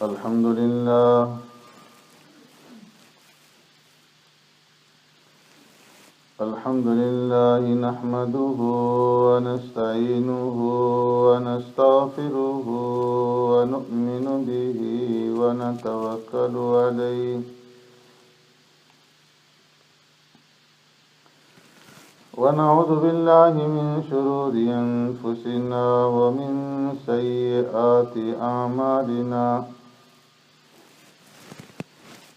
الحمد لله نحمده ونستعينه ونستغفره ونؤمن به ونتوكل عليه ونعوذ بالله من شرور أنفسنا ومن سيئات أعمالنا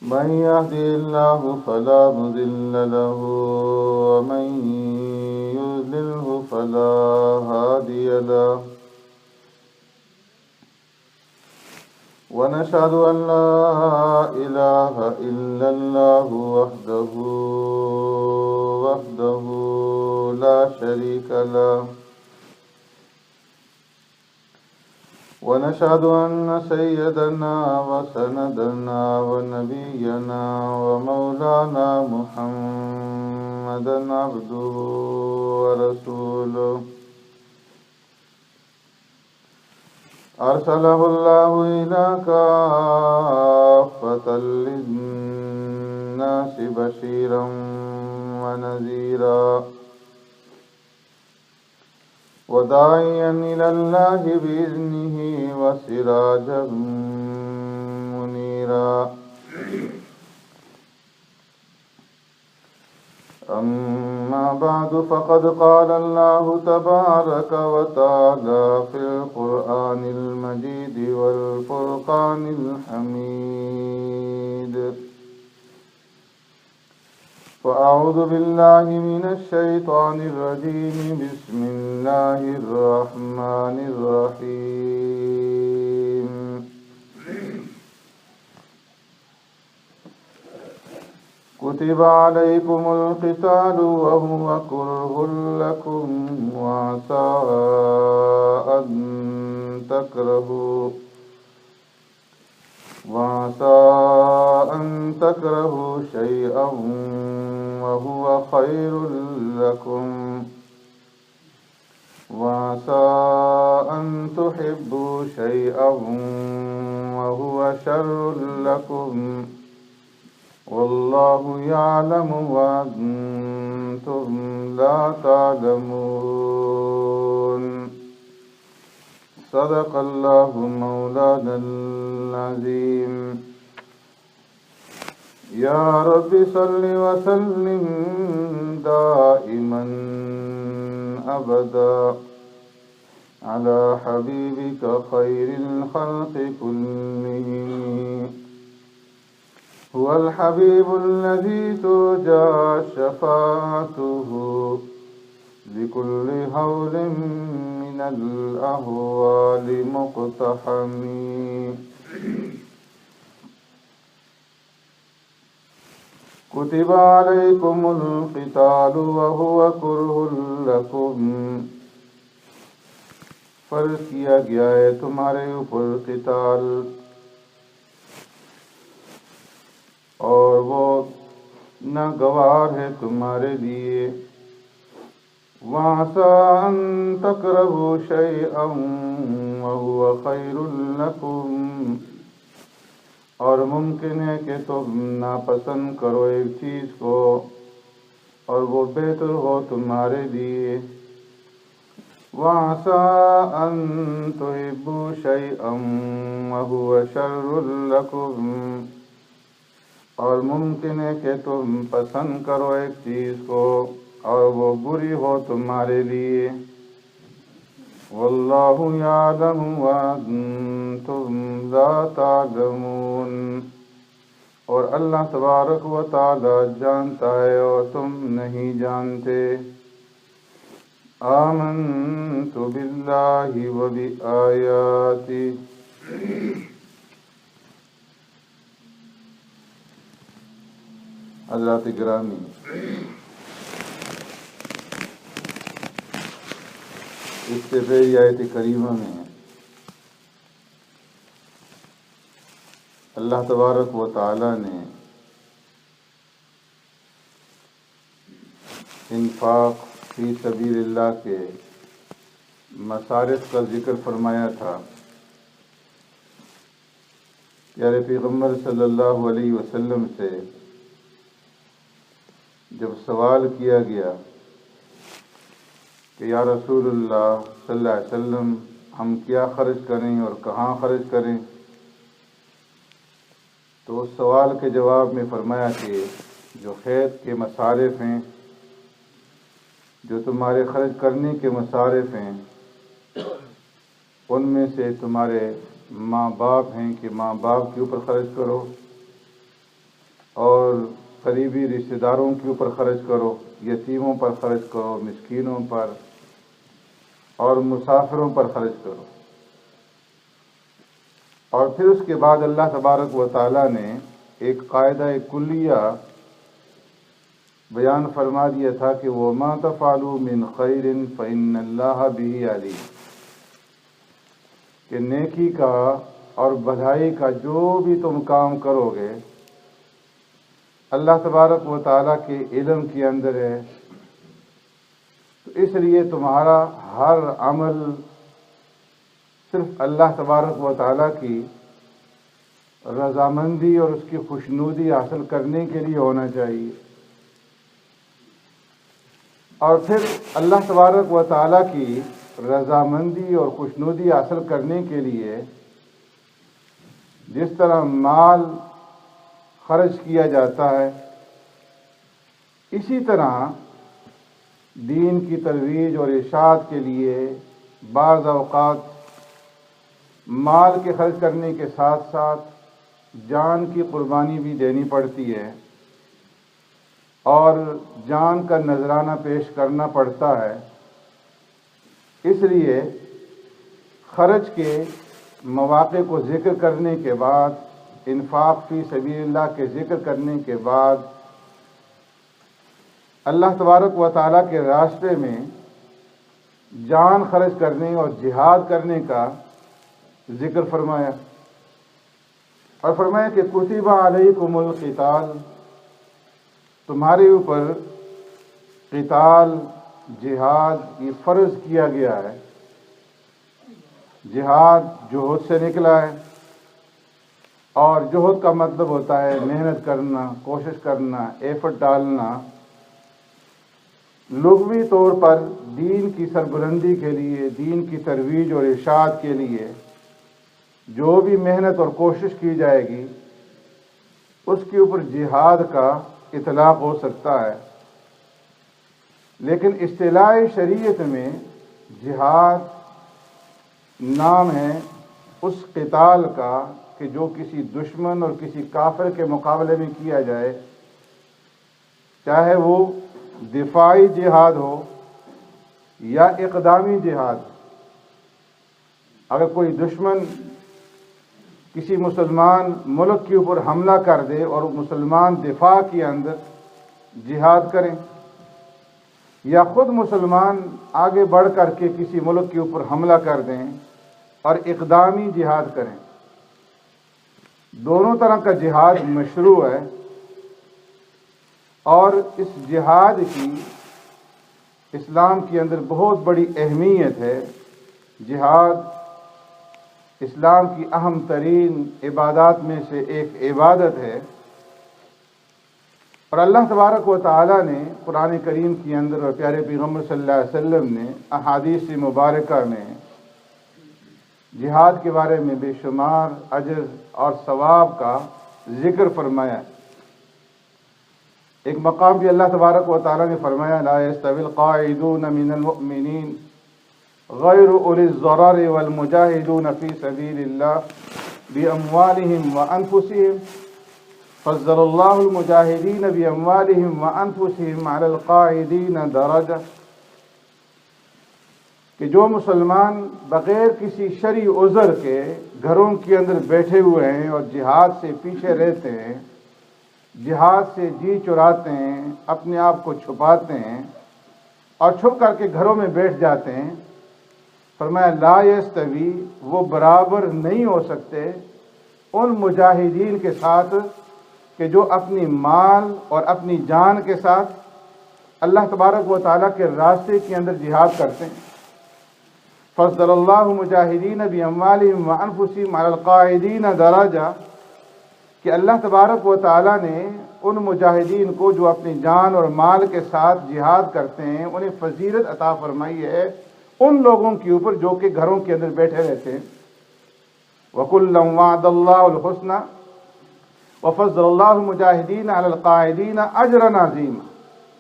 من يهده الله فلا مضل له ومن يضلله فلا هادي له ونشهد أن لا إله إلا الله وحده لا شريك له ونشهد أن سيدنا وسندنا ونبينا ومولانا محمدا عبده ورسوله أرسله الله إلى كافة للناس بشيرا ونذيرا وداعيا إلى الله بإذنه وسراجا منيرا أما بعد فقد قال الله تبارك وتعالى في القرآن المجيد والفرقان الحميد فأعوذ بالله من الشيطان الرجيم بسم الله الرحمن الرحيم كتب عليكم القتال وهو كره لكم وعسى أن تكرهوا شيئا وهو خير لكم وعسى أن تحبوا شيئا وهو شر لكم والله يعلم وأنتم لا تعلمون صدق الله مولانا العظيم يا رب صل وسلم دائما أبدا على حبيبك خير الخلق كلهم هو الحبيب الذي ترجى شفاعته بكل هول من الأهوال مقتحم كتب عليكم القتال وهو كره لكم فرض کیا گیا ہے تمہارے اوپر قتال اور وہ ناگوار ہے تمہارے لیے وَعَسَىٰ أَن تَكْرَهُوا شَيْئًا وَهُوَ خَيْرٌ لَكُمْ اور ممکن ہے کہ تم ناپسند کرو ایک چیز کو اور وہ بہتر ہو تمہارے لیے وَعَسَىٰ أَن تُحِبُّوا شَيْئًا وَهُوَ شَرٌّ لَكُمْ اور ممکن ہے کہ تم پسند کرو ایک چیز کو اور وہ بری ہو تمہارے لیے واللہ یعلم وانتم لا تعلمون اور اللہ تبارک و تعالی جانتا ہے اور تم نہیں جانتے آمنت باللہ و بآیاتہ حضرات گرامی اس سے پہلی آیت کریمہ میں اللہ تبارک و تعالی نے انفاق فی سبیل اللہ کے مصارف کا ذکر فرمایا تھا پیارے پیغمبر صلی اللہ علیہ وسلم سے جب سوال کیا گیا کہ یا رسول اللہ صلی اللہ علیہ وسلم ہم کیا خرچ کریں اور کہاں خرچ کریں، تو اس سوال کے جواب میں فرمایا کہ جو خیر کے مصارف ہیں، جو تمہارے خرچ کرنے کے مصارف ہیں، ان میں سے تمہارے ماں باپ ہیں کہ ماں باپ کے اوپر خرچ کرو، اور قریبی رشتہ داروں کے اوپر خرچ کرو، یتیموں پر خرچ کرو، مسکینوں پر اور مسافروں پر خرچ کرو۔ اور پھر اس کے بعد اللہ تبارک و تعالیٰ نے ایک قاعدہ کلیہ بیان فرما دیا تھا کہ وَمَا تَفْعَلُوا مِنْ خَيْرٍ فَإِنَّ اللَّهَ بِهِ عَلِيمٌ، کہ نیکی کا اور بھلائی کا جو بھی تم کام کرو گے اللہ تبارک و تعالیٰ کے علم کے اندر ہے، تو اس لیے تمہارا ہر عمل صرف اللہ تبارک و تعالیٰ کی رضامندی اور اس کی خوشنودی حاصل کرنے کے لیے ہونا چاہیے۔ اور پھر اللہ تبارک و تعالیٰ کی رضامندی اور خوشنودی حاصل کرنے کے لیے جس طرح مال خرچ کیا جاتا ہے، اسی طرح دین کی ترویج اور ارشاد کے لیے بعض اوقات مال کے خرچ کرنے کے ساتھ ساتھ جان کی قربانی بھی دینی پڑتی ہے اور جان کا نذرانہ پیش کرنا پڑتا ہے۔ اس لیے خرچ کے مواقع کو ذکر کرنے کے بعد، انفاق فی سبیل اللہ کے ذکر کرنے کے بعد، اللہ تبارک و تعالیٰ کے راستے میں جان خرچ کرنے اور جہاد کرنے کا ذکر فرمایا، اور فرمایا کہ کتب علیکم القتال، تمہارے اوپر قتال، جہاد یہ فرض کیا گیا ہے۔ جہاد جوہد سے نکلا ہے، اور جوہد کا مطلب ہوتا ہے محنت کرنا، کوشش کرنا، ایفرٹ ڈالنا، لغوی طور پر دین کی سربلندی کے لیے، دین کی ترویج اور ارشاد کے لیے جو بھی محنت اور کوشش کی جائے گی اس کے اوپر جہاد کا اطلاق ہو سکتا ہے، لیکن اصطلاح شریعت میں جہاد نام ہے اس قتال کا کہ جو کسی دشمن اور کسی کافر کے مقابلے میں کیا جائے، چاہے وہ دفاعی جہاد ہو یا اقدامی جہاد۔ اگر کوئی دشمن کسی مسلمان ملک کے اوپر حملہ کر دے اور مسلمان دفاع کے اندر جہاد کریں، یا خود مسلمان آگے بڑھ کر کے کسی ملک کے اوپر حملہ کر دیں اور اقدامی جہاد کریں، دونوں طرح کا جہاد مشروع ہے۔ اور اس جہاد کی اسلام کے اندر بہت بڑی اہمیت ہے۔ جہاد اسلام کی اہم ترین عبادات میں سے ایک عبادت ہے، اور اللہ تبارک و تعالیٰ نے قرآن کریم کے اندر اور پیارے پیغمبر صلی اللہ علیہ وسلم نے احادیث مبارکہ میں جہاد کے بارے میں بے شمار اجر اور ثواب کا ذکر فرمایا۔ ایک مقام بھی اللہ تبارک و تعالیٰ نے فرمایا لا يستوي القاعدون من المؤمنین غیر اولی الضرر والمجاہدون فی سبیل اللہ باموالہم وانفسہم فضل اللہ المجاہدین باموالہم وانفسہم علی القاعدین درجہ، کہ جو مسلمان بغیر کسی شرعی عذر کے گھروں کے اندر بیٹھے ہوئے ہیں اور جہاد سے پیچھے رہتے ہیں، جہاد سے جی چراتے ہیں، اپنے آپ کو چھپاتے ہیں اور چھپ کر کے گھروں میں بیٹھ جاتے ہیں، فرمایا لا یستوی، وہ برابر نہیں ہو سکتے ان مجاہدین کے ساتھ کہ جو اپنی مال اور اپنی جان کے ساتھ اللہ تبارک و تعالیٰ کے راستے کے اندر جہاد کرتے ہیں۔ فضل اللہ مجاہدین باموالہم وانفسہم علی القاعدین درجہ، کہ اللہ تبارک و تعالیٰ نے ان مجاہدین کو جو اپنی جان اور مال کے ساتھ جہاد کرتے ہیں انہیں فضیلت عطا فرمائی ہے ان لوگوں کے اوپر جو کہ گھروں کے اندر بیٹھے رہتے ہیں۔ وَكُلًّا وَعَدَ اللَّهُ الْحُسْنَى وَفَضَّلَ اللَّهُ الْمُجَاهِدِينَ عَلَى الْقَاعِدِينَ أَجْرًا عَظِيمًا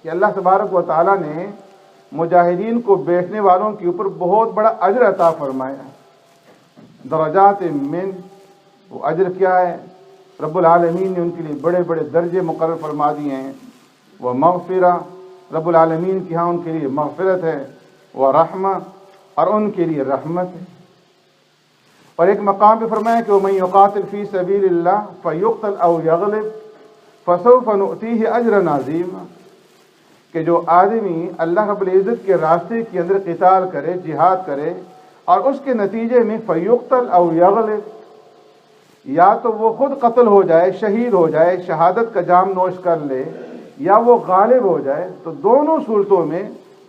کہ اللہ تبارک و تعالیٰ نے مجاہدین کو بیٹھنے والوں کے اوپر بہت بڑا اجر عطا فرمایا۔ درجات من، وہ اجر کیا ہے؟ رب العالمین نے ان کے لیے بڑے بڑے درجے مقرر فرما دیے ہیں۔ وہ مغفرہ، رب العالمین کے ہاں ان کے لیے مغفرت ہے۔ وہ رحمہ، اور ان کے لیے رحمت ہے۔ اور ایک مقام پہ فرمایا کہ وَمَن يُقَاتِلْ فِي سَبِيلِ اللَّهِ فَيُقْتَلْ أَوْ يَغْلِبْ فَسَوْفَ نُؤْتِيهِ أَجْرًا عَظِيمًا کہ جو آدمی اللہ رب العزت کے راستے کے اندر قتال کرے، جہاد کرے، اور اس کے نتیجے میں فَيُقْتَلْ أَوْ يَغْلِبْ یا تو وہ خود قتل ہو جائے، شہید ہو جائے، شہادت کا جام نوش کر لے، یا وہ غالب ہو جائے، تو دونوں صورتوں میں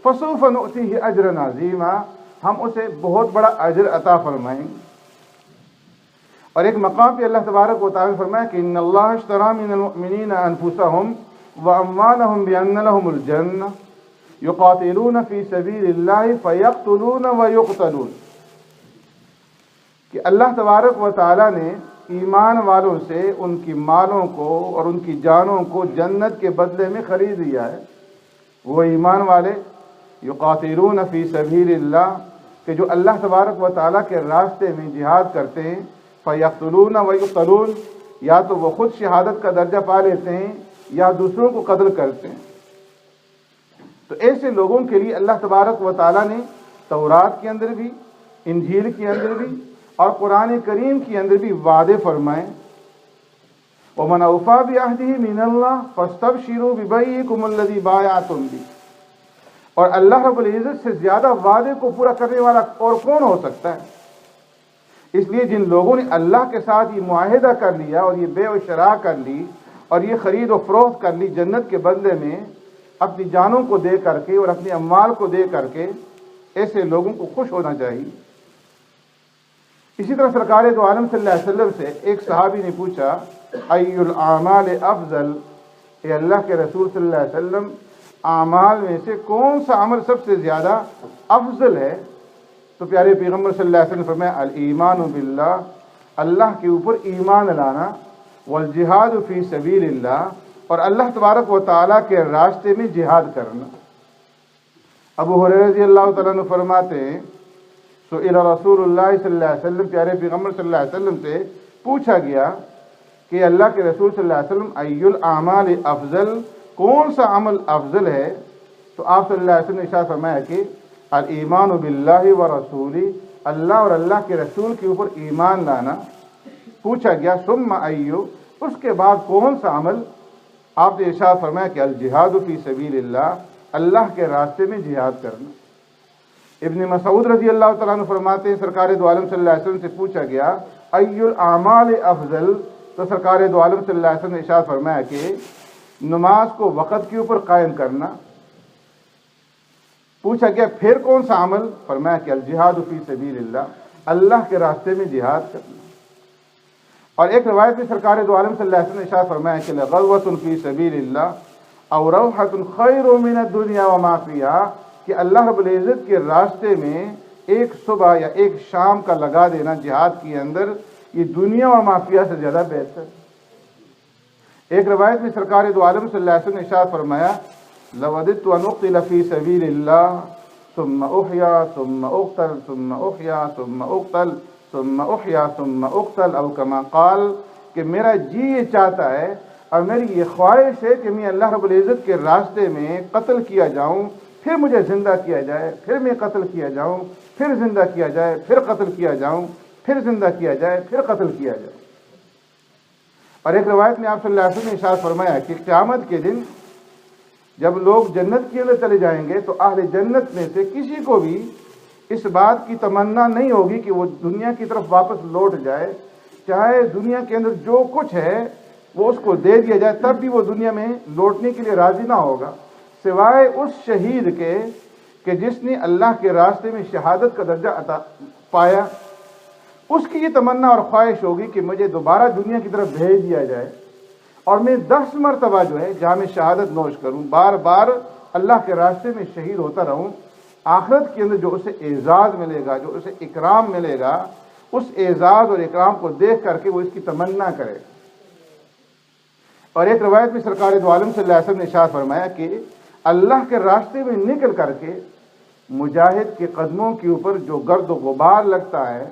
فَسَوْفَ نُؤْتِيهِ أَجْرًا عَظِيمًا ہم اسے بہت بڑا اجر عطا فرمائیں گے۔ اور ایک مقام پہ اللہ تبارک و تعالیٰ نے فرمایا کہ ان اللہ اشترى من المؤمنین انفسهم واموالهم بان لهم الجنہ یقاتلون فی سبیل اللہ فیقتلون ویقتلون کہ اللہ تبارک و تعالیٰ نے ایمان والوں سے ان کی مالوں کو اور ان کی جانوں کو جنت کے بدلے میں خرید لیا ہے۔ وہ ایمان والے یقاتلون فی سبیل اللہ کہ جو اللہ تبارک و تعالیٰ کے راستے میں جہاد کرتے ہیں، فیقتلون ویقتلون یا تو وہ خود شہادت کا درجہ پا لیتے ہیں یا دوسروں کو قتل کرتے ہیں۔ تو ایسے لوگوں کے لیے اللہ تبارک و تعالیٰ نے تورات کے اندر بھی، انجیل کے اندر بھی اور قرآن کریم کے اندر بھی وعدے فرمائے۔ وَمَنْ أَوْفَىٰ بِعَهْدِهِ مِنَ اللَّهِ فَاسْتَبْشِرُوا بِبَيْعِكُمُ الَّذِي بَايَعْتُم بِهِ اور اللہ رب العزت سے زیادہ وعدے کو پورا کرنے والا اور کون ہو سکتا ہے؟ اس لیے جن لوگوں نے اللہ کے ساتھ یہ معاہدہ کر لیا اور یہ بیع و شراء کر لی اور یہ خرید و فروخت کر لی جنت کے بدلے میں اپنی جانوں کو دے کر کے اور اپنے اموال کو دے کر کے، ایسے لوگوں کو خوش ہونا چاہیے۔ اسی طرح سرکار دو عالم صلی اللہ علیہ وسلم سے ایک صحابی نے پوچھا ای الاعمال افضل، اے اللہ کے رسول صلی اللہ علیہ وسلم اعمال میں سے کون سا عمل سب سے زیادہ افضل ہے؟ تو پیارے پیغمبر صلی اللہ علیہ وسلم نے فرمایا الایمان باللہ، اللہ کے اوپر ایمان لانا، والجہاد فی سبیل اللہ اور اللہ تبارک و تعالیٰ کے راستے میں جہاد کرنا۔ ابو ہریرہ رضی اللہ تعالیٰ عنہ فرماتے ہیں سئل رسول اللہ صلی اللہ علیہ وسلم، پیارے پیغمبر صلی اللہ علیہ وسلم سے پوچھا گیا کہ اللہ کے رسول صلی اللہ علیہ وسلم ای الاعمال افضل، کون سا عمل افضل ہے؟ تو آپ صلی اللہ علیہ وسلم نے ارشاد فرمایا کہ الایمان باللہ ورسولہ، اللہ اور اللہ کے رسول کے اوپر ایمان لانا۔ پوچھا گیا ثم ایو، اس کے بعد کون سا عمل؟ آپ نے ارشاد فرمایا کہ الجہاد فی سبیل اللہ، اللہ کے راستے میں جہاد کرنا۔ ابن مسعود رضی اللہ تعالیٰ عنہ فرماتے ہیں سرکار دو عالم صلی اللہ علیہ وسلم سے پوچھا گیا ای الاعمال افضل، تو سرکار دو عالم صلی اللہ علیہ وسلم نے ارشاد فرمایا کہ نماز کو وقت کے اوپر قائم کرنا۔ پوچھا گیا پھر کون سا عمل؟ فرمایا کہ الجہاد فی سبیل اللہ، اللہ کے راستے میں جہاد کرنا۔ اور ایک روایت میں سرکار دو عالم صلی اللہ علیہ وسلم نے ارشاد فرمایا کہ لغزوۃ فی سبیل اللہ او روحۃ خیر من الدنیا وما فیہا، کہ اللہ رب العزت کے راستے میں ایک صبح یا ایک شام کا لگا دینا جہاد کے اندر، یہ دنیا و مافیہ سے زیادہ بہتر۔ ایک روایت میں سرکار دو عالم صلی اللہ علیہ وسلم نے ارشاد فرمایا لوددت ان اقتل فی سبیل اللہ ثم احیا ثم اقتل ثم احیا ثم اقتل ثم احیا ثم اقتل، او کما قال کہ میرا جی یہ چاہتا ہے اور میری یہ خواہش ہے کہ میں اللہ رب العزت کے راستے میں قتل کیا جاؤں، پھر مجھے زندہ کیا جائے، پھر میں قتل کیا جاؤں، پھر زندہ کیا جائے، پھر قتل کیا جاؤں، پھر زندہ کیا جائے، پھر قتل کیا جائے۔ اور ایک روایت میں آپ صلی اللہ علیہ وسلم نے ارشاد فرمایا کہ قیامت کے دن جب لوگ جنت کے اندر چلے جائیں گے تو اہل جنت میں سے کسی کو بھی اس بات کی تمنا نہیں ہوگی کہ وہ دنیا کی طرف واپس لوٹ جائے، چاہے دنیا کے اندر جو کچھ ہے وہ اس کو دے دیا جائے تب بھی وہ دنیا میں لوٹنے کے لیے راضی نہ ہوگا، سوائے اس شہید کے کہ جس نے اللہ کے راستے میں شہادت کا درجہ عطا پایا۔ اس کی یہ تمنا اور خواہش ہوگی کہ مجھے دوبارہ دنیا کی طرف بھیج دیا جائے اور میں 10 مرتبہ جو ہے جام شہادت نوش کروں، بار بار اللہ کے راستے میں شہید ہوتا رہوں، آخرت کے اندر جو اسے اعزاز ملے گا، جو اسے اکرام ملے گا، اس اعزاز اور اکرام کو دیکھ کر کے وہ اس کی تمنا کرے۔ اور ایک روایت میں سرکار دو عالم صلی اللہ علیہ وسلم نے ارشاد فرمایا کہ اللہ کے راستے میں نکل کر کے مجاہد کے قدموں کے اوپر جو گرد و غبار لگتا ہے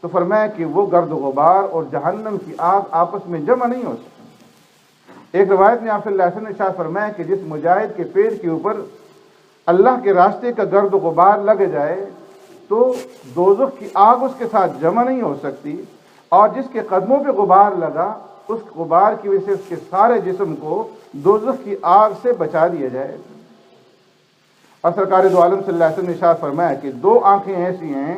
تو فرمایا کہ وہ گرد و غبار اور جہنم کی آگ آپس میں جمع نہیں ہو سکتی۔ ایک روایت میں آپ صلی اللہ علیہ وسلم نے ارشاد فرمایا کہ جس مجاہد کے پیٹ کے اوپر اللہ کے راستے کا گرد و غبار لگ جائے تو دوزخ کی آگ اس کے ساتھ جمع نہیں ہو سکتی، اور جس کے قدموں پہ غبار لگا اس غبار کی وجہ سے اس کے سارے جسم کو دوزخ کی آگ سے بچا دیا جائے۔ اور سرکار دو عالم صلی اللہ علیہ وسلم نے ارشاد فرمایا کہ 2 آنکھیں ایسی ہیں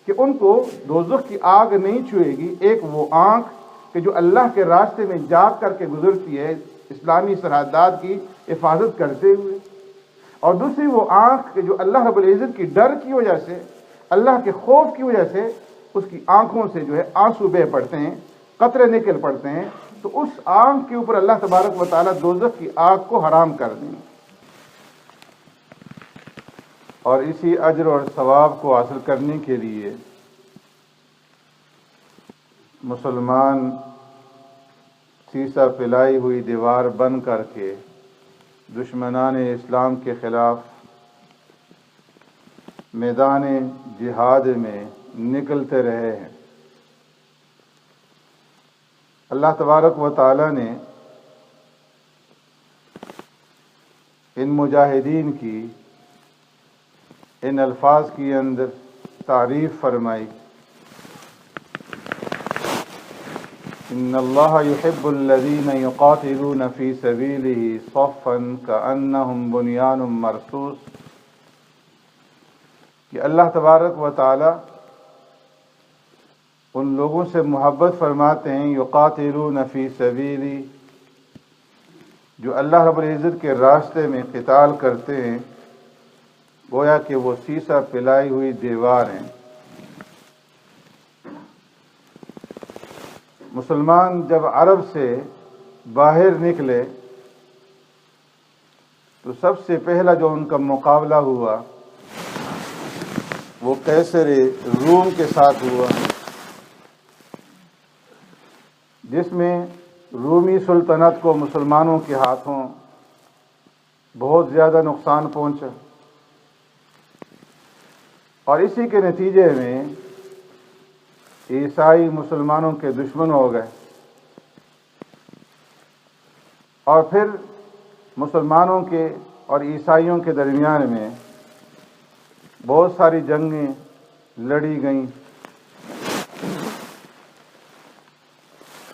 کہ ان کو دوزخ کی آگ نہیں چھوئے گی، ایک وہ آنکھ کہ جو اللہ کے راستے میں جاگ کر کے گزرتی ہے اسلامی سرحدات کی حفاظت کرتے ہوئے، اور دوسری وہ آنکھ کہ جو اللہ رب العزت کی ڈر کی وجہ سے، اللہ کے خوف کی وجہ سے اس کی آنکھوں سے جو ہے آنسو بہہ پڑتے ہیں، قطرے نکل پڑتے ہیں، تو اس آنکھ کے اوپر اللہ تبارک و تعالیٰ دوزخ کی آگ کو حرام کر دیں۔ اور اسی اجر اور ثواب کو حاصل کرنے کے لیے مسلمان سیسہ پلائی ہوئی دیوار بن کر کے دشمنان اسلام کے خلاف میدان جہاد میں نکلتے رہے ہیں۔ اللہ تبارک و تعالی نے ان مجاہدین کی ان الفاظ کی اندر تعریف فرمائی، ان اللہ یحب الذین یقاتلون فی سبیلہ صفا کأنہم بنیان مرصوص، کہ اللہ تبارک و تعالی ان لوگوں سے محبت فرماتے ہیں یقاتلون فی سبیلی، جو اللہ رب العزت کے راستے میں قتال کرتے ہیں، گویا کہ وہ سیسہ پلائی ہوئی دیوار ہیں۔ مسلمان جب عرب سے باہر نکلے تو سب سے پہلا جو ان کا مقابلہ ہوا وہ قیصر روم کے ساتھ ہوا، جس میں رومی سلطنت کو مسلمانوں کے ہاتھوں بہت زیادہ نقصان پہنچا، اور اسی کے نتیجے میں عیسائی مسلمانوں کے دشمن ہو گئے، اور پھر مسلمانوں کے اور عیسائیوں کے درمیان میں بہت ساری جنگیں لڑی گئیں۔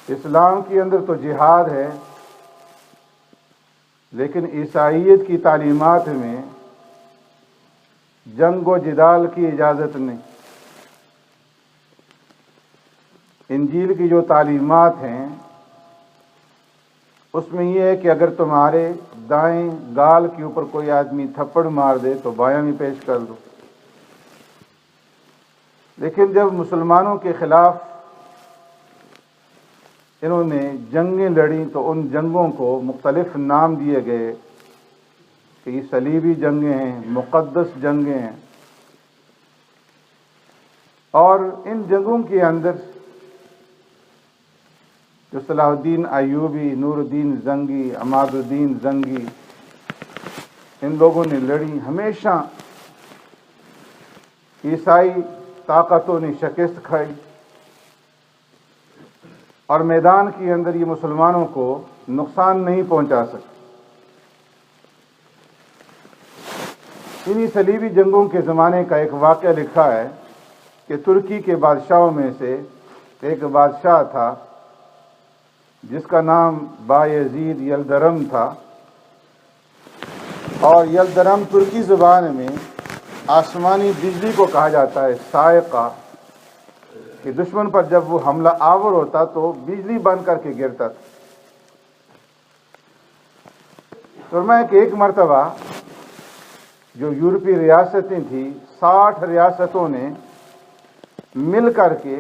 اسلام کے اندر تو جہاد ہے، لیکن عیسائیت کی تعلیمات میں جنگ و جدال کی اجازت نہیں۔ انجیل کی جو تعلیمات ہیں اس میں یہ ہے کہ اگر تمہارے دائیں گال کے اوپر کوئی آدمی تھپڑ مار دے تو بایاں بھی پیش کر دو، لیکن جب مسلمانوں کے خلاف انہوں نے جنگیں لڑیں تو ان جنگوں کو مختلف نام دیے گئے کہ یہ صلیبی جنگیں ہیں، مقدس جنگیں ہیں، اور ان جنگوں کے اندر جو صلاح الدین ایوبی، نور الدین زنگی، عماد الدین زنگی، ان لوگوں نے لڑی، ہمیشہ عیسائی طاقتوں نے شکست کھائی، اور میدان کے اندر یہ مسلمانوں کو نقصان نہیں پہنچا سکتے۔ انہی صلیبی جنگوں کے زمانے کا ایک واقعہ لکھا ہے کہ ترکی کے بادشاہوں میں سے ایک بادشاہ تھا جس کا نام بایزید یلدرم تھا، اور یلدرم ترکی زبان میں آسمانی بجلی کو کہا جاتا ہے، صاعقہ، کہ دشمن پر جب وہ حملہ آور ہوتا تو بجلی بن کر کے گرتا تھا۔ فرمایا کہ ایک مرتبہ جو یورپی ریاستیں تھیں، 60 ریاستوں نے مل کر کے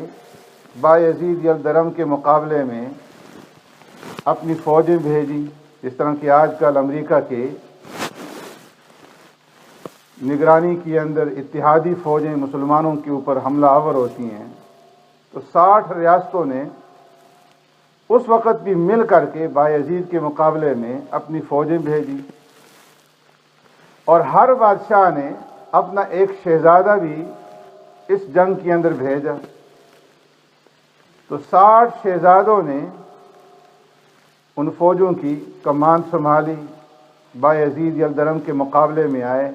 بایزید یلدرم کے مقابلے میں اپنی فوجیں بھیجی، جس طرح کہ آج کل امریکہ کے نگرانی کے اندر اتحادی فوجیں مسلمانوں کے اوپر حملہ آور ہوتی ہیں، تو 60 ریاستوں نے اس وقت بھی مل کر کے بایزید کے مقابلے میں اپنی فوجیں بھیجی، اور ہر بادشاہ نے اپنا ایک شہزادہ بھی اس جنگ کے اندر بھیجا۔ تو 60 شہزادوں نے ان فوجوں کی کمان سنبھالی، بایزید یلدرم کے مقابلے میں آئے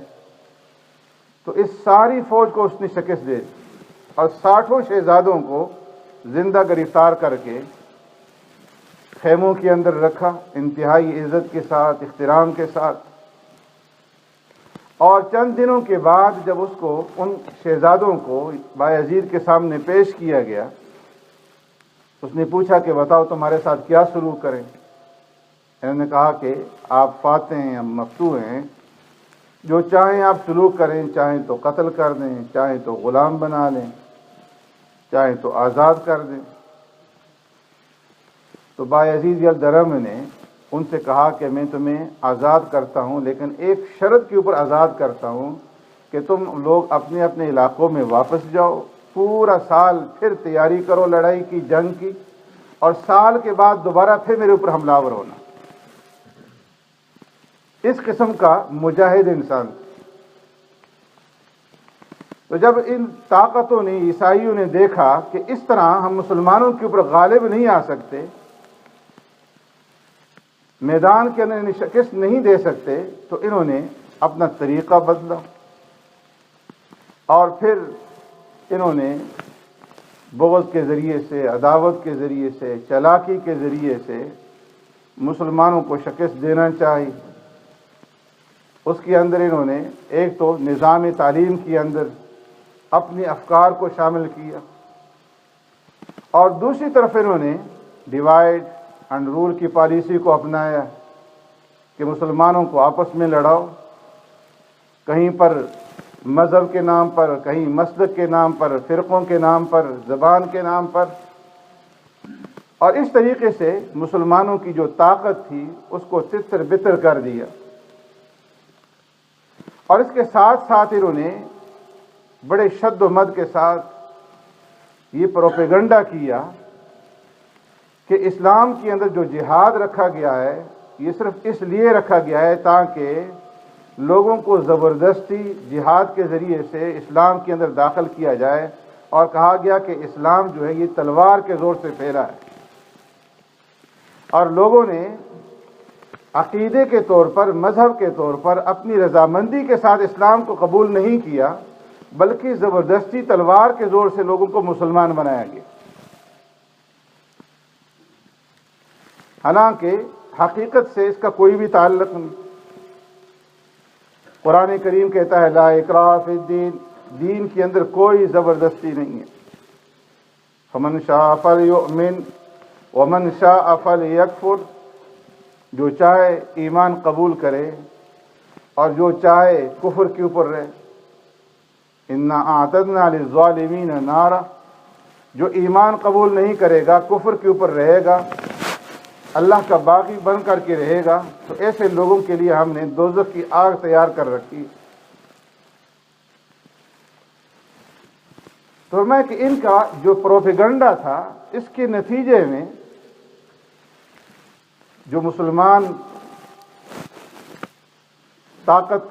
تو اس ساری فوج کو اس نے شکست دے دی اور 60 شہزادوں کو زندہ گرفتار کر کے خیموں کے اندر رکھا، انتہائی عزت کے ساتھ، احترام کے ساتھ۔ اور چند دنوں کے بعد جب اس کو ان شہزادوں کو بایزید کے سامنے پیش کیا گیا، اس نے پوچھا کہ بتاؤ تمہارے ساتھ کیا سلوک کریں؟ انہوں نے کہا کہ آپ فاتح ہیں، ہم مفتوح ہیں، جو چاہیں آپ سلوک کریں، چاہیں تو قتل کر دیں، چاہیں تو غلام بنا لیں، چاہیں تو آزاد کر دیں۔ تو بایزید یلدرم نے ان سے کہا کہ میں تمہیں آزاد کرتا ہوں، لیکن ایک شرط کے اوپر آزاد کرتا ہوں کہ تم لوگ اپنے اپنے علاقوں میں واپس جاؤ، پورا سال پھر تیاری کرو لڑائی کی، جنگ کی، اور سال کے بعد دوبارہ پھر میرے اوپر حملہ آور ہونا۔ اس قسم کا مجاہد انسان۔ تو جب ان طاقتوں نے، عیسائیوں نے دیکھا کہ اس طرح ہم مسلمانوں کے اوپر غالب نہیں آ سکتے، میدان کے اندر شکست نہیں دے سکتے، تو انہوں نے اپنا طریقہ بدلا اور پھر انہوں نے بغض کے ذریعے سے، عداوت کے ذریعے سے، چالاکی کے ذریعے سے مسلمانوں کو شکست دینا چاہی۔ اس کے اندر انہوں نے ایک تو نظام تعلیم کے اندر اپنے افکار کو شامل کیا، اور دوسری طرف انہوں نے ڈیوائڈ اینڈ رول کی پالیسی کو اپنایا کہ مسلمانوں کو آپس میں لڑاؤ، کہیں پر مذہب کے نام پر، کہیں مسلک کے نام پر، فرقوں کے نام پر، زبان کے نام پر، اور اس طریقے سے مسلمانوں کی جو طاقت تھی اس کو تتر بتر کر دیا۔ اور اس کے ساتھ ساتھ انہوں نے بڑے شد و مد کے ساتھ یہ پروپیگنڈا کیا کہ اسلام کے اندر جو جہاد رکھا گیا ہے یہ صرف اس لیے رکھا گیا ہے تاکہ لوگوں کو زبردستی جہاد کے ذریعے سے اسلام کے اندر داخل کیا جائے، اور کہا گیا کہ اسلام جو ہے یہ تلوار کے زور سے پھیلا ہے، اور لوگوں نے عقیدے کے طور پر، مذہب کے طور پر اپنی رضامندی کے ساتھ اسلام کو قبول نہیں کیا، بلکہ زبردستی تلوار کے زور سے لوگوں کو مسلمان بنایا گیا۔ حالانکہ حقیقت سے اس کا کوئی بھی تعلق نہیں۔ قرآن کریم کہتا ہے لا اکراہ فی الدین، دین کے اندر کوئی زبردستی نہیں ہے۔ فمن شاء فلیؤمن ومن شاء فلیکفر، جو چاہے ایمان قبول کرے اور جو چاہے کفر کے اوپر رہے۔ انا اعتدنا للظالمین نارا، جو ایمان قبول نہیں کرے گا، کفر کے اوپر رہے گا، اللہ کا باغی بن کر کے رہے گا، تو ایسے لوگوں کے لیے ہم نے دوزخ کی آگ تیار کر رکھی۔ تو میں کہ ان کا جو پروپیگنڈا تھا، اس کے نتیجے میں جو مسلمان طاقت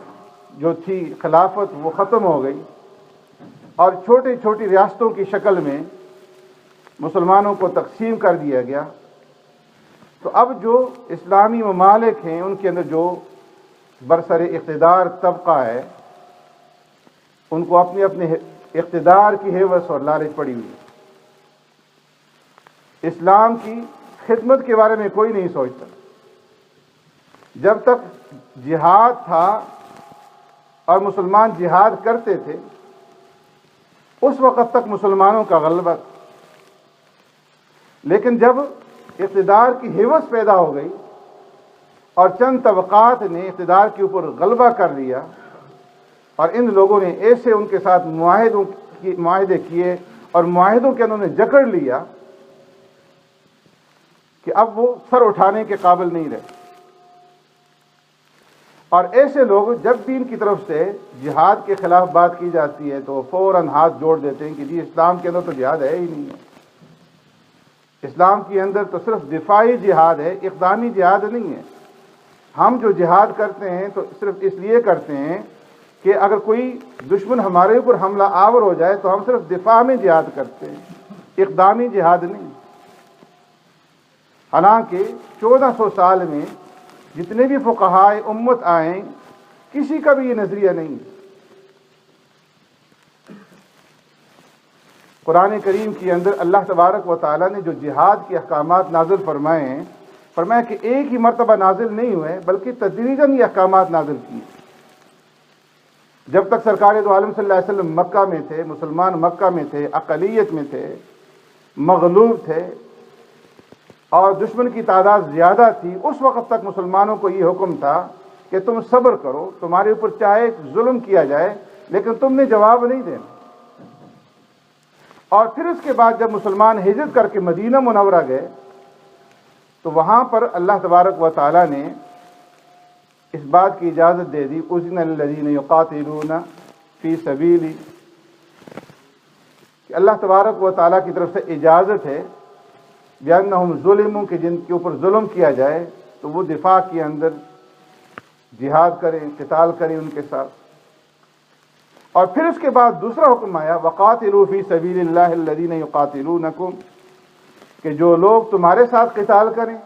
جو تھی، خلافت، وہ ختم ہو گئی، اور چھوٹی چھوٹی ریاستوں کی شکل میں مسلمانوں کو تقسیم کر دیا گیا۔ تو اب جو اسلامی ممالک ہیں ان کے اندر جو برسر اقتدار طبقہ ہے، ان کو اپنے اپنے اقتدار کی ہیوس اور لالچ پڑی ہوئی ہے۔ اسلام کی خدمت کے بارے میں کوئی نہیں سوچتا۔ جب تک جہاد تھا اور مسلمان جہاد کرتے تھے، اس وقت تک مسلمانوں کا غلبہ تھا، لیکن جب اقتدار کی ہیوس پیدا ہو گئی اور چند طبقات نے اقتدار کے اوپر غلبہ کر لیا، اور ان لوگوں نے ایسے ان کے ساتھ معاہدے کیے اور معاہدوں کے انہوں نے جکڑ لیا کہ اب وہ سر اٹھانے کے قابل نہیں رہے. اور ایسے لوگ جب بھی ان کی طرف سے جہاد کے خلاف بات کی جاتی ہے تو فوراً ہاتھ جوڑ دیتے ہیں کہ جی اسلام کے اندر تو جہاد ہے ہی نہیں ہے. اسلام کے اندر تو صرف دفاعی جہاد ہے، اقدامی جہاد نہیں ہے. ہم جو جہاد کرتے ہیں تو صرف اس لیے کرتے ہیں کہ اگر کوئی دشمن ہمارے اوپر حملہ آور ہو جائے تو ہم صرف دفاع میں جہاد کرتے ہیں، اقدامی جہاد نہیں. حالانکہ 1400 سال میں جتنے بھی فقہائے امت آئیں کسی کا بھی یہ نظریہ نہیں. قرآن کریم کے اندر اللہ تبارک و تعالیٰ نے جو جہاد کے احکامات نازل فرمائے ہیں، فرمایا کہ ایک ہی مرتبہ نازل نہیں ہوئے بلکہ تدریجاً یہ احکامات نازل کیے. جب تک سرکار دو عالم صلی اللہ علیہ وسلم مکہ میں تھے، مسلمان مکہ میں تھے، اقلیت میں تھے، مغلوب تھے اور دشمن کی تعداد زیادہ تھی، اس وقت تک مسلمانوں کو یہ حکم تھا کہ تم صبر کرو، تمہارے اوپر چاہے ظلم کیا جائے لیکن تم نے جواب نہیں دینا. اور پھر اس کے بعد جب مسلمان ہجرت کر کے مدینہ منورہ گئے تو وہاں پر اللہ تبارک و تعالیٰ نے اس بات کی اجازت دے دی، اذن للذین یقاتلون فی سبیلی، کہ اللہ تبارک و تعالیٰ کی طرف سے اجازت ہے بِأَنَّهُمْ ظُلِمُوا، کہ جن کے اوپر ظلم کیا جائے تو وہ دفاع کے اندر جہاد کریں، قتال کریں ان کے ساتھ. اور پھر اس کے بعد دوسرا حکم آیا وَقَاتِلُوا فِي سَبِيلِ اللَّهِ الَّذِينَ يُقَاتِلُونَكُمْ، کہ جو لوگ تمہارے ساتھ قتال کریں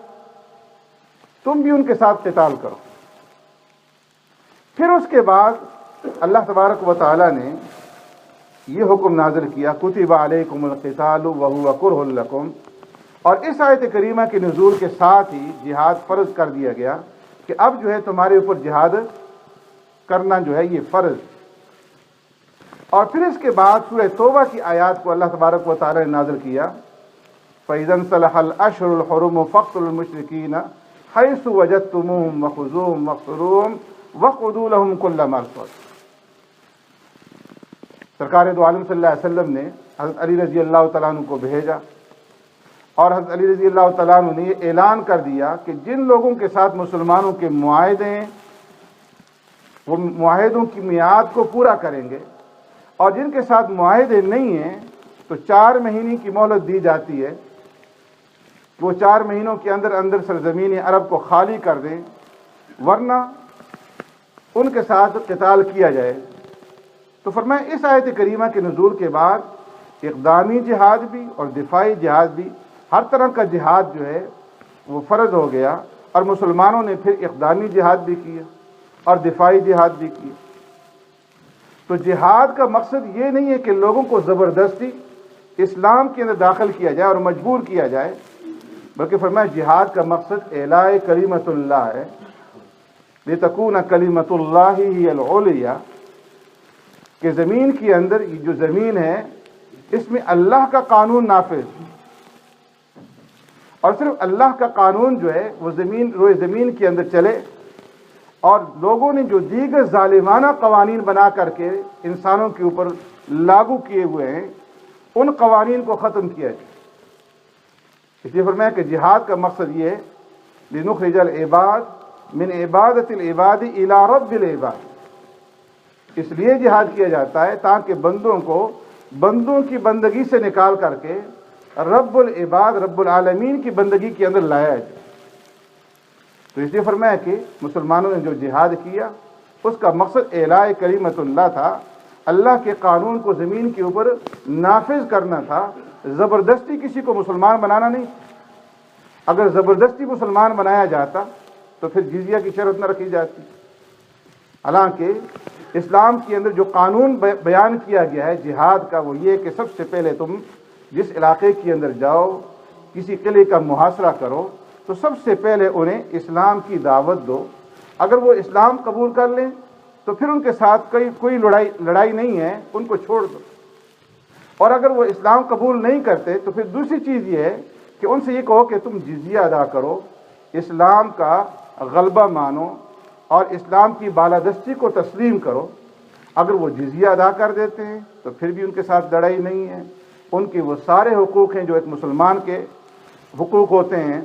تم بھی ان کے ساتھ قتال کرو. پھر اس کے بعد اللہ تبارک و تعالیٰ نے یہ حکم نازل کیا کتب علیکم القتال وہو کرہ لکم، اور اس آیت کریمہ کے نزول کے ساتھ ہی جہاد فرض کر دیا گیا کہ اب جو ہے تمہارے اوپر جہاد کرنا جو ہے یہ فرض. اور پھر اس کے بعد سورہ توبہ کی آیات کو اللہ تبارک و تعالیٰ نے نازل کیا فَإِذَا انْسَلَخَ الْأَشْهُرُ الْحُرُمُ فَاقْتُلُوا الْمُشْرِكِينَ حَيْثُ وَجَدتُّمُوهُمْ وَخُذُوهُمْ وَاقْتُلُوهُمْ وَاقْعُدُوا لَهُمْ كُلَّ مَرْصَدٍ. سرکار دو عالم صلی اللہ علیہ وسلم نے حضرت علی رضی اللہ تعالیٰ عنہ کو بھیجا اور حضرت علی رضی اللہ تعالیٰ عنہ نے یہ اعلان کر دیا کہ جن لوگوں کے ساتھ مسلمانوں کے معاہدے ہیں وہ معاہدوں کی میعاد کو پورا کریں گے، اور جن کے ساتھ معاہدے نہیں ہیں تو 4 مہینے کی مہلت دی جاتی ہے کہ وہ 4 مہینوں کے اندر اندر سرزمین عرب کو خالی کر دیں ورنہ ان کے ساتھ قتال کیا جائے. تو فرمایا اس آیت کریمہ کے نزول کے بعد اقدامی جہاد بھی اور دفاعی جہاد بھی، ہر طرح کا جہاد جو ہے وہ فرض ہو گیا، اور مسلمانوں نے پھر اقدامی جہاد بھی کیا اور دفاعی جہاد بھی کیا. تو جہاد کا مقصد یہ نہیں ہے کہ لوگوں کو زبردستی اسلام کے اندر داخل کیا جائے اور مجبور کیا جائے، بلکہ فرمایا جہاد کا مقصد اعلاء کلمۃ اللہ ہے، لتکون کلمۃ اللہ ہی العلیٰ، کہ زمین کے اندر یہ جو زمین ہے اس میں اللہ کا قانون نافذ، اور صرف اللہ کا قانون جو ہے وہ روئے زمین کے اندر چلے، اور لوگوں نے جو دیگر ظالمانہ قوانین بنا کر کے انسانوں کے اوپر لاگو کیے ہوئے ہیں ان قوانین کو ختم کیا جائے. اس لیے فرمایا کہ جہاد کا مقصد یہ ہے لنخرج العباد من عبادت العباد الی رب العباد، اس لیے جہاد کیا جاتا ہے تاکہ بندوں کو بندوں کی بندگی سے نکال کر کے رب العباد رب العالمین کی بندگی کے اندر لایا جائے. تو اس لیے فرمایا کہ مسلمانوں نے جو جہاد کیا اس کا مقصد اعلاء کلمۃ اللہ تھا، اللہ کے قانون کو زمین کے اوپر نافذ کرنا تھا، زبردستی کسی کو مسلمان بنانا نہیں. اگر زبردستی مسلمان بنایا جاتا تو پھر جزیہ کی شرط نہ رکھی جاتی. حالانکہ اسلام کے اندر جو قانون بیان کیا گیا ہے جہاد کا وہ یہ کہ سب سے پہلے تم جس علاقے کے اندر جاؤ، کسی قلعے کا محاصرہ کرو تو سب سے پہلے انہیں اسلام کی دعوت دو. اگر وہ اسلام قبول کر لیں تو پھر ان کے ساتھ کوئی لڑائی نہیں ہے، ان کو چھوڑ دو. اور اگر وہ اسلام قبول نہیں کرتے تو پھر دوسری چیز یہ ہے کہ ان سے یہ کہو کہ تم جزیہ ادا کرو، اسلام کا غلبہ مانو اور اسلام کی بالادستی کو تسلیم کرو. اگر وہ جزیہ ادا کر دیتے ہیں تو پھر بھی ان کے ساتھ لڑائی نہیں ہے، ان کی وہ سارے حقوق ہیں جو ایک مسلمان کے حقوق ہوتے ہیں